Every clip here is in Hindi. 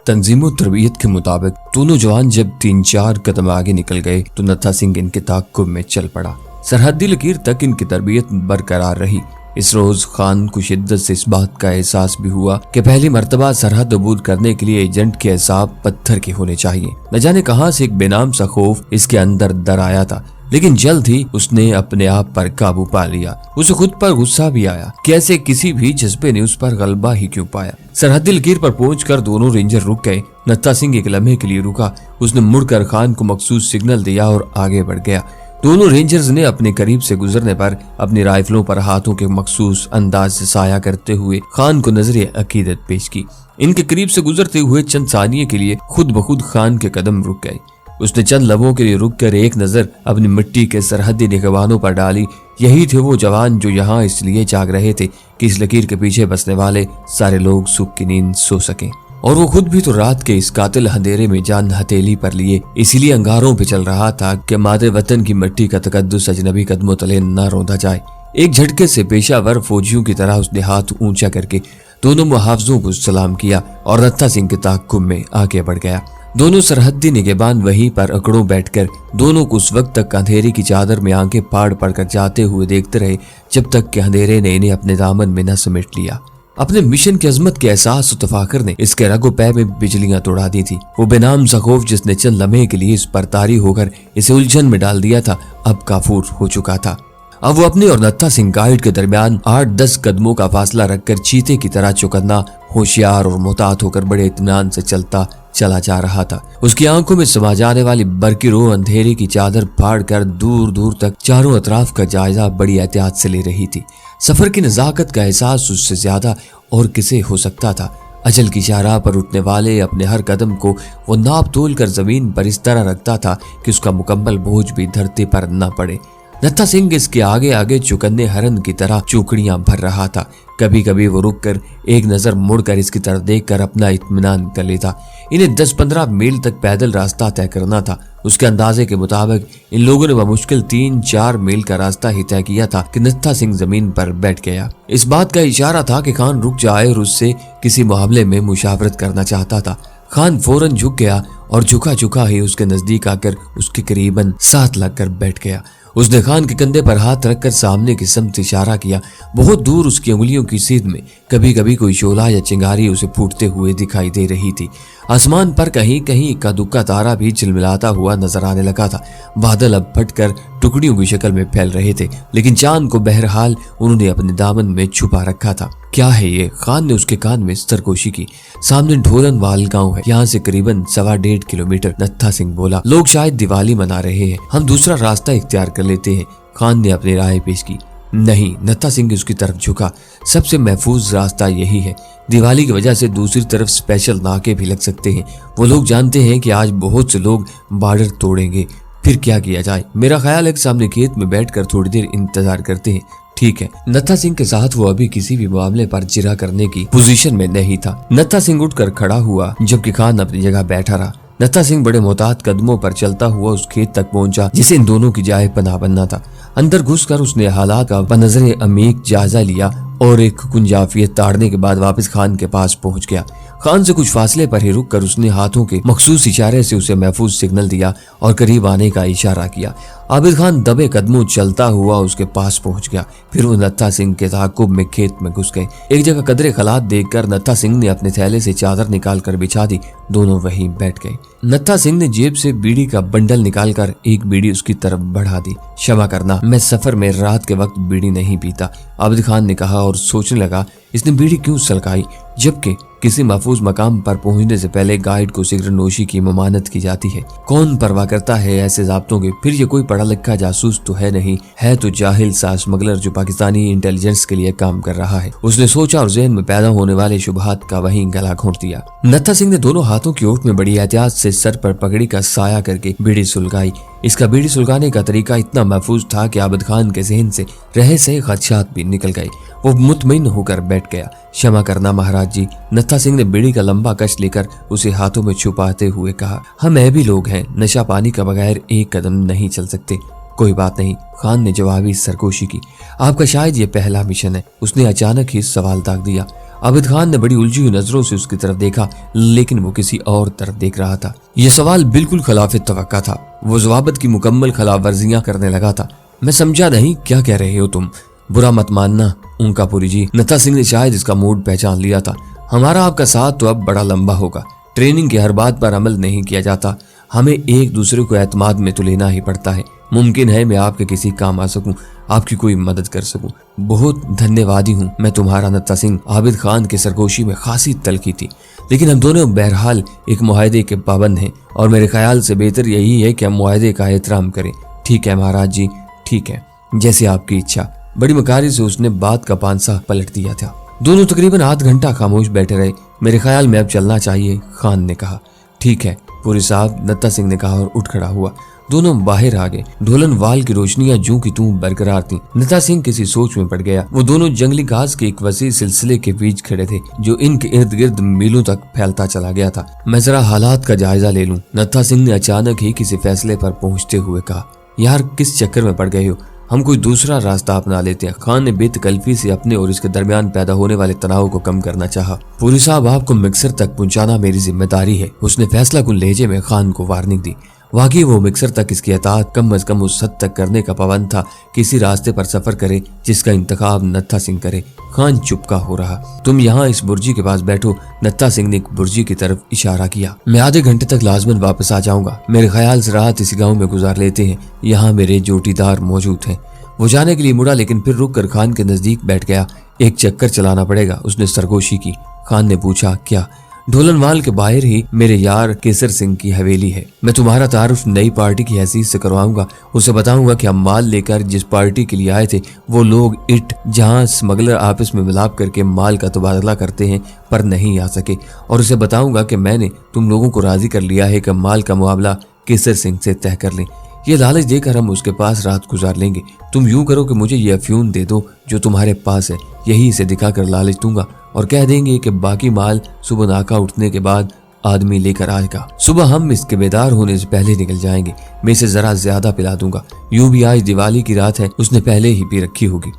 तंजीम और तरबियत के मुताबिक दोनों जवान जब 3-4 कदम आगे निकल गए तो नत्था सिंह इनके ताक़ुब में चल पड़ा। सरहदी लकीर तक इनकी तरबियत बरकरार रही। इस रोज खान को शिद्दत से इस बात का एहसास भी हुआ कि पहली मर्तबा सरहद अबूर करने के लिए एजेंट के हिसाब पत्थर के होने चाहिए। न जाने कहां से एक बेनाम सा खौफ इसके अंदर दर आया था, लेकिन जल्द ही उसने अपने आप पर काबू पा लिया। उसे खुद पर गुस्सा भी आया कि ऐसे किसी भी जज्बे ने उस पर गलबा ही क्यों पाया। सरहदी लकीर पर पहुंचकर दोनों रेंजर रुक गए। नत्था सिंह एक लम्हे के लिए रुका। उसने मुड़कर खान को मखसूस सिग्नल दिया और आगे बढ़ गया। दोनों रेंजर्स ने अपने करीब से गुजरने पर अपनी राइफलों पर हाथों के मखसूस अंदाज से साया करते हुए खान को नजरे अकीदत पेश की। इनके करीब से गुजरते हुए चंद सानिये के लिए खुद ब खुद खान के कदम रुक गए। उसने चंद लम्हों के लिए रुककर एक नजर अपनी मिट्टी के सरहदी निगहबानों पर डाली। यही थे वो जवान जो यहाँ इसलिए जाग रहे थे कि इस लकीर के पीछे बसने वाले सारे लोग सुख की नींद सो सकें। और वो खुद भी तो रात के इस कातिल अंधेरे में जान हथेली पर लिए इसीलिए अंगारों पे चल रहा था कि मादे वतन की मिट्टी का तकद्दुस अजनबी कदमों तले न रौंदा जाए। एक झटके से पेशावर फौजियों की तरह उसने हाथ ऊंचा करके दोनों मुहाफिजों को सलाम किया और नत्था सिंह के ताक़ुब में आगे बढ़ गया। दोनों सरहदी निगहबान वहीं पर अकड़ों बैठकर दोनों को उस वक्त तक अंधेरे की चादर में आंखें फाड़ पड़कर जाते हुए देखते रहे जब तक कि अंधेरे ने इन्हें अपने दामन में न समेट लिया। अपने मिशन की अजमत के एहसास और तफाकर ने इसके रगो पै में बिजलियां तोड़ा दी थी। वो बेनाम सा खौफ जिसने चंद लम्हे के लिए इस पर तारी होकर इसे उलझन में डाल दिया था अब काफूर हो चुका था। अब वो अपने और नत्था सिंह गाइड के दरमियान 8-10 कदमों का फासला रखकर चीते की तरह चौकन्ना होशियार और मोहतात होकर बड़े इत्मीनान से चलता चला जा रहा था। उसकी आंखों में समा जाने वाली बरकी रो अंधेरे की चादर फाड़ कर दूर दूर तक चारों अतराफ का जायजा बड़ी एहतियात से ले रही थी। सफर की नजाकत का एहसास उससे ज्यादा और किसे हो सकता था। अजल की शाहराह पर उठने वाले अपने हर कदम को वो नाप तोल कर जमीन पर इस तरह रखता था कि उसका मुकम्मल बोझ भी धरती पर न पड़े। नत्था सिंह इसके आगे आगे चुकन्ने हरन की तरह चौकड़ियां भर रहा था। कभी कभी वो रुककर एक नजर मुड़कर इसकी तरफ देखकर अपना इत्मीनान कर लेता। इन्हें 10-15 मील तक पैदल रास्ता तय करना था। उसके अंदाजे के मुताबिक इन लोगों ने बमुश्किल 3-4 मील का रास्ता ही तय किया था कि नत्था सिंह जमीन पर बैठ गया। इस बात का इशारा था कि खान रुक जाए और उससे किसी मुकाबले में मुशावरत करना चाहता था। खान फौरन झुक गया और झुका झुका ही उसके नजदीक आकर उसके करीबन साथ लगकर बैठ गया। उसने खान के कंधे पर हाथ रखकर सामने की समत इशारा किया। बहुत दूर उसकी उंगलियों की सीध में कभी कभी कोई शोला या चिंगारी उसे फूटते हुए दिखाई दे रही थी। आसमान पर कहीं कहीं इक्का दुक्का तारा भी झिलमिलाता हुआ नजर आने लगा था। बादल अब फटकर टुकड़ियों की शक्ल में फैल रहे थे, लेकिन चांद को बहरहाल उन्होंने अपने दामन में छुपा रखा था। क्या है ये? खान ने उसके कान में सरगोशी की। सामने ढोलनवाल गांव है, यहाँ से करीबन 1.25 किलोमीटर। नत्था सिंह बोला, लोग शायद दिवाली मना रहे हैं, हम दूसरा रास्ता इख्तियार कर लेते हैं। खान ने अपनी राय पेश की। नहीं, नत्था सिंह उसकी तरफ झुका। सबसे महफूज रास्ता यही है। दिवाली की वजह से दूसरी तरफ स्पेशल नाके भी लग सकते हैं। वो लोग जानते हैं कि आज बहुत से लोग बॉर्डर तोड़ेंगे। फिर क्या किया जाए? मेरा ख्याल है कि सामने खेत में बैठकर थोड़ी देर इंतजार करते हैं। ठीक है। नत्था सिंह के साथ वो अभी किसी भी मामले पर जिरा करने की पोजीशन में नहीं था। नत्था सिंह उठकर खड़ा हुआ जबकि खान अपनी जगह बैठा रहा। नत्था सिंह बड़े मोहतात कदमों पर चलता हुआ उस खेत तक पहुंचा जिसे इन दोनों की जाए पनाह बनना था। अंदर घुसकर उसने हालात का बनज़रे अमीक जायजा लिया और एक कुंजाफियत ताड़ने के बाद वापस खान के पास पहुंच गया। खान से कुछ फासले पर ही रुककर उसने हाथों के मखसूस इशारे से उसे महफूज सिग्नल दिया और करीब आने का इशारा किया। आबिद खान दबे कदमों चलता हुआ उसके पास पहुंच गया। फिर वो नत्था सिंह के ताक़ुब में खेत में घुस गए। एक जगह कदरे खलात देखकर नत्था सिंह ने अपने थैले से चादर निकाल कर बिछा दी। दोनों वहीं बैठ गए। नत्था सिंह ने जेब से बीड़ी का बंडल निकालकर एक बीड़ी उसकी तरफ बढ़ा दी। क्षमा करना, मैं सफर में रात के वक्त बीड़ी नहीं पीता, आबिद खान ने कहा और सोचने लगा इसने बीड़ी क्यों सलगाई, जबकि किसी महफूज मकाम पर पहुंचने से पहले गाइड को सिगरेट नोशी की ममानत की जाती है। कौन परवाह करता है ऐसे ज़ाब्तों की? फिर ये कोई पढ़ा लिखा जासूस तो है नहीं, है तो जाहिल सा स्मगलर जो पाकिस्तानी इंटेलिजेंस के लिए काम कर रहा है। उसने सोचा और जहन में पैदा होने वाले शुबहात का वहीं गला घोंट दिया। नत्था सिंह ने दोनों हाथों की ओट में बड़ी एहतियात से सर पर पगड़ी का साया करके बीड़ी सुलगाई। इसका बीड़ी सुलगाने का तरीका इतना महफूज था कि आबिद खान के जहन से रहे से खदशात भी निकल गए। वो मुतमईन होकर बैठ गया। क्षमा करना महाराज जी, नत्था सिंह ने बीड़ी का लंबा कश लेकर उसे हाथों में छुपाते हुए कहा। हम ऐबी लोग हैं, नशा पानी का बगैर एक कदम नहीं चल सकते। कोई बात नहीं, खान ने जवाबी सरगोशी की। आपका शायद ये पहला मिशन है। उसने अचानक ही सवाल दाग दिया। आबिद खान ने बड़ी उलझी हुई नजरों से उसकी तरफ देखा, लेकिन वो किसी और तरफ देख रहा था। यह सवाल बिल्कुल खिलाफ तवक्का था। वो ज़वाबित की मुकम्मल खिलाफ वर्जियां करने लगा था। मैं समझा नहीं, क्या कह रहे हो तुम? बुरा मत मानना ऊंकापुरी जी, नत्था सिंह ने शायद इसका मूड पहचान लिया था। हमारा आपका साथ तो अब बड़ा लंबा होगा। ट्रेनिंग की हर बात पर अमल नहीं किया जाता। हमें एक दूसरे को एतमाद में तो लेना ही पड़ता है। मुमकिन है मैं आपके किसी काम आ सकूं, आपकी कोई मदद कर सकूं। बहुत धन्यवादी हूं मैं तुम्हारा नत्था सिंह। आबिद खान की सरगोशी में खासी तलखी थी, लेकिन हम दोनों बहरहाल एक मुआहदे के पाबंद हैं और मेरे ख्याल से बेहतर यही है कि हम मुआहदे का एहतराम करें। ठीक है महाराज जी, ठीक है, जैसे आपकी इच्छा। बड़ी मकारी से उसने बात का पांसा पलट दिया था। दोनों तकरीबन आध घंटा खामोश बैठे रहे। मेरे ख्याल में अब चलना चाहिए, खान ने कहा। ठीक है पूरी साहब, नत्था सिंह ने कहा और उठ खड़ा हुआ। दोनों बाहर आ गए। ढोलन वाल की रोशनियां जूं की तूं बरकरार थीं। नत्था सिंह किसी सोच में पड़ गया। वो दोनों जंगली घास के एक वसी सिलसिले के बीच खड़े थे जो इनके इर्द गिर्द मीलों तक फैलता चला गया था। मैं जरा हालात का जायजा ले लूं, नत्था सिंह ने अचानक ही किसी फैसले पर पहुंचते हुए कहा। यार किस चक्कर में पड़ गए हो? हम कोई दूसरा रास्ता अपना लेते हैं। खान ने बेतकल्फी से अपने और इसके दरमियान पैदा होने वाले तनाव को कम करना चाहा। पूरी साहब, आपको मिक्सर तक पहुंचाना मेरी जिम्मेदारी है, उसने फैसला कुन लहजे में खान को वार्निंग दी। वाकई वो मिक्सर तक इसकी अतात कम अज कम उस हद तक करने का पाबंद था कि इसी रास्ते पर सफर करे जिसका इंतखाब नत्था सिंह करे। खान चुपका हो रहा। तुम यहाँ इस बुर्जी के पास बैठो, नत्था सिंह ने एक बुर्जी की तरफ इशारा किया। मैं आधे घंटे तक लाजमन वापस आ जाऊंगा। मेरे ख्याल से रात इसी गाँव में गुजार लेते हैं, यहाँ मेरे जोटीदार मौजूद हैं। वो जाने के लिए मुड़ा, लेकिन फिर रुक कर खान के नजदीक बैठ गया। एक चक्कर चलाना पड़ेगा, उसने सरगोशी की। खान ने पूछा, क्या? ढोलनवाल के बाहर ही मेरे यार केसर सिंह की हवेली है। मैं तुम्हारा तारुफ नई पार्टी की हैसियत से करवाऊंगा। उसे बताऊंगा कि हम माल लेकर जिस पार्टी के लिए आए थे वो लोग इट जहां स्मगलर आपस में मिलाप करके माल का तबादला करते हैं पर नहीं आ सके, और उसे बताऊंगा कि मैंने तुम लोगों को राजी कर लिया है कि माल का मुआवला केसर सिंह से तय कर लें। ये लालच देकर हम उसके पास रात गुजार लेंगे। तुम यूं करो कि मुझे ये अफ्यून दे दो जो तुम्हारे पास है, यही इसे दिखाकर लालच दूंगा और कह देंगे कि बाकी माल सुबह नाका उठने के बाद आदमी लेकर आएगा। सुबह हम इसके बेदार होने से पहले निकल जाएंगे। मैं इसे जरा ज्यादा पिला दूंगा। यूं भी आज दिवाली की रात है, उसने पहले ही पी रखी होगी।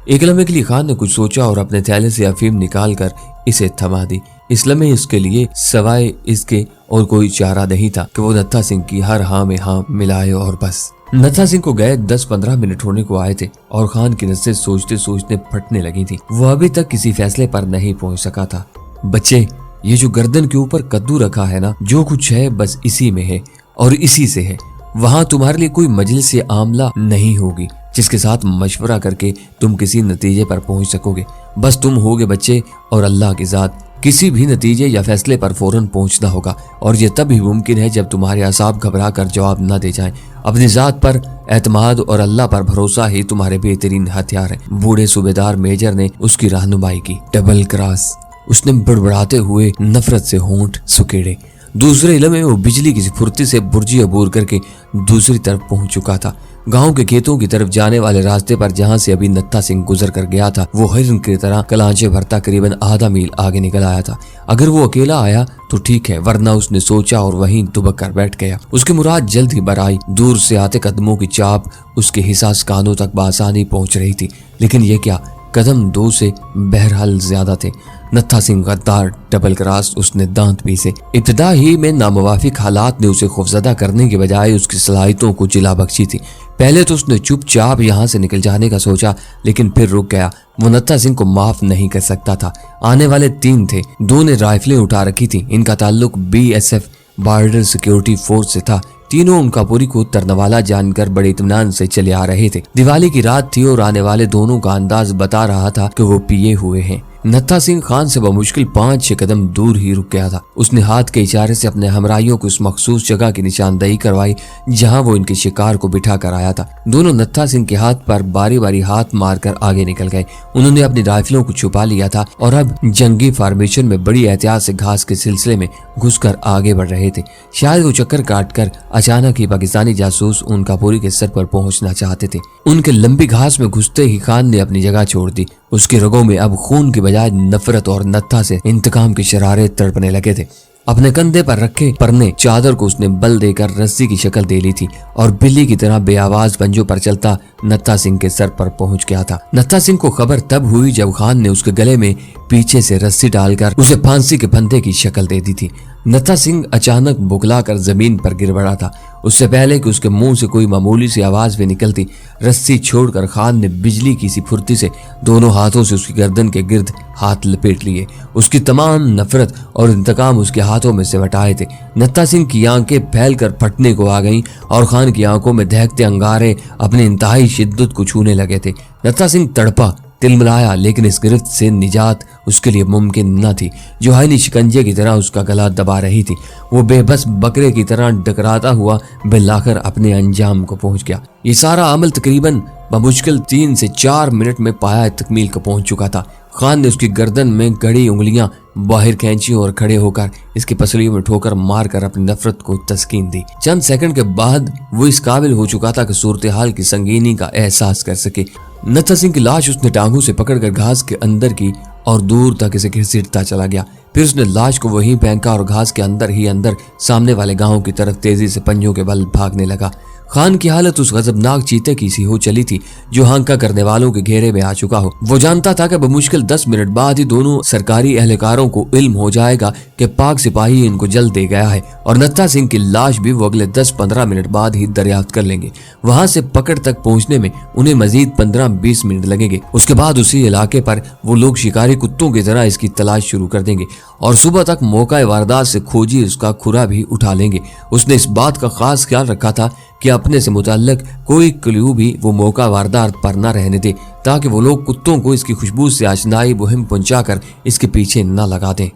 एक लम्हे के लिए खान ने कुछ सोचा और अपने थैले से अफीम निकाल कर इसे थमा दी। इस लम्हे इसके लिए सवाए इसके और कोई चारा नहीं था कि वो नत्था सिंह की हर हाँ में हाँ मिलाए और बस। नत्था सिंह को गए 10-15 मिनट होने को आए थे और खान की नसें सोचते सोचते फटने लगी थी। वो अभी तक किसी फैसले पर नहीं पहुंच सका था। बच्चे, ये जो गर्दन के ऊपर कद्दू रखा है ना, जो कुछ है बस इसी में है और इसी से है। वहाँ तुम्हारे लिए कोई मजलिस से आमला नहीं होगी जिसके साथ मशवरा करके तुम किसी नतीजे पर पहुंच सकोगे। बस तुम होगे बच्चे और अल्लाह की जात। किसी भी नतीजे या फैसले पर फौरन पहुंचना होगा और ये तब ही मुमकिन है जब तुम्हारे असाब घबरा कर जवाब न दे जाएं। अपनी जात पर एतमाद और अल्लाह पर भरोसा ही तुम्हारे बेहतरीन हथियार है। बूढ़े सूबेदार मेजर ने उसकी रहनुमाई की। डबल क्रॉस, उसने बड़बड़ाते हुए नफरत से होंठ सुकेड़े। दूसरे इलम में वो बिजली की फुर्ती से बुर्जी अबूर करके दूसरी तरफ पहुंच चुका था। गांव के खेतों की तरफ जाने वाले रास्ते पर जहां से अभी नत्था सिंह गुजर कर गया था, वो हिरन की तरह कलांचे भरता करीबन आधा मील आगे निकल आया था। अगर वो अकेला आया तो ठीक है, वरना उसने सोचा और वहीं दुबक कर बैठ गया। उसकी मुराद जल्द ही बर आई। दूर से आते कदमों की चाप उसके हिसास कानों तक बासानी पहुंच रही थी, लेकिन ये क्या, कदम 2 से बहरहाल ज्यादा थे। नत्था सिंह गद्दार, डबल क्रॉस, उसने दांत पीसे। इब्तिदा ही में नामुवाफिक हालात ने उसे खौफजदा करने के बजाय उसकी सलाहियतों को जिला बख्शी थी। पहले तो उसने चुपचाप यहाँ से निकल जाने का सोचा, लेकिन फिर रुक गया। वो नत्था सिंह को माफ नहीं कर सकता था। आने वाले 3 थे। 2 ने राइफलें उठा रखी थी। इनका ताल्लुक BSF बॉर्डर सिक्योरिटी फोर्स से था। तीनों उनका पूरी को तरनवाला जानकर बड़े इत्मीनान से चले आ रहे थे। दिवाली की रात थी और आने वाले दोनों का अंदाज बता रहा था कि वो पिए हुए हैं। नत्था सिंह खान से बमुश्किल 5-6 कदम दूर ही रुक गया था। उसने हाथ के इशारे से अपने हमराइयों को उस मखसूस जगह की निशानदेही करवाई जहां वो इनके शिकार को बिठा कर आया था। दोनों नत्था सिंह के हाथ पर बारी बारी हाथ मारकर आगे निकल गए। उन्होंने अपनी राइफलों को छुपा लिया था और अब जंगी फॉर्मेशन में बड़ी एहतियात से घास के सिलसिले में घुसकर आगे बढ़ रहे थे। शायद वो चक्कर काटकर अचानक ही पाकिस्तानी जासूस उनकापुरी के सर पर पहुंचना चाहते थे। उनके लंबी घास में घुसते ही खान ने अपनी जगह छोड़ दी। उसके रगों में अब खून की बजाय नफरत और नत्था से इंतकाम की शरारे तड़पने लगे थे। अपने कंधे पर रखे परने चादर को उसने बल देकर रस्सी की शक्ल दे ली थी और बिल्ली की तरह बेआवाज पंजों पर चलता नत्था सिंह के सर पर पहुंच गया था। नत्था सिंह को खबर तब हुई जब खान ने उसके गले में पीछे से रस्सी डालकर उसे फांसी के फंदे की शक्ल दे दी थी। नत्था सिंह अचानक बुखलाकर जमीन पर गिर पड़ा था। उससे पहले कि उसके मुंह से कोई मामूली सी आवाज भी निकलती, रस्सी छोड़कर खान ने बिजली की सी फुर्ती से दोनों हाथों से उसकी गर्दन के गिर्द हाथ लपेट लिए। उसकी तमाम नफरत और इंतकाम उसके हाथों में सिमट आए थे। नत्था सिंह की आंखें फैलकर फटने को आ गईं और खान की आंखों में दहकते अंगारे अपनी इंतहाई शिद्दत को छूने लगे थे। नत्था सिंह तड़पा, तिलमिलाया, लेकिन इस गिरफ्त से निजात उसके लिए मुमकिन न थी जो हाइनी शिकंजे की तरह उसका गला दबा रही थी। वो बेबस बकरे की तरह डकराता हुआ बिलाकर अपने अंजाम को पहुंच गया। ये सारा अमल तकरीबन बमुश्किल 3 से 4 मिनट में पाया तकमील को पहुंच चुका था। खान ने उसकी गर्दन में गड़ी उंगलियां बाहर खींची और खड़े होकर इसकी पसलियों में ठोकर मारकर अपनी नफरत को तस्कीन दी। चंद सेकंड के बाद वो इस काबिल हो चुका था कि सूरत हाल की संगीनी का एहसास कर सके। नत्था सिंह की लाश उसने टांगों से पकड़कर घास के अंदर की और दूर तक इसे घसीटता चला गया। फिर उसने लाश को वहीं फेंका और घास के अंदर ही अंदर सामने वाले गांव की तरफ तेजी से पंजों के बल भागने लगा। खान की हालत उस गजबनाक चीते की सी हो चली थी जो हांका करने वालों के घेरे में आ चुका हो। वो जानता था कि बमुश्किल 10 मिनट बाद ही दोनों सरकारी एहलकारों को इल्म हो जाएगा कि पाक सिपाही इनको जल्द दे गया है और नत्था सिंह की लाश भी वो अगले 10-15 मिनट बाद ही दरियाफ्त कर लेंगे। वहां से पकड़ तक पहुंचने में उन्हें मजीद 15-20 मिनट लगेंगे। उसके बाद उसी इलाके पर वो लोग शिकारी कुत्तों की तरह इसकी तलाश शुरू कर देंगे और सुबह तक मौका वारदात से खोजी उसका खुरा भी उठा लेंगे। उसने इस बात का खास ख्याल रखा था कि अपने से मुताल्लिक कोई क्लू भी वो मौका वारदात पर न रहने दे ताकि वो लोग कुत्तों को इसकी खुशबू से आशनाई मुहिम पहुंचाकर इसके पीछे न लगा दें।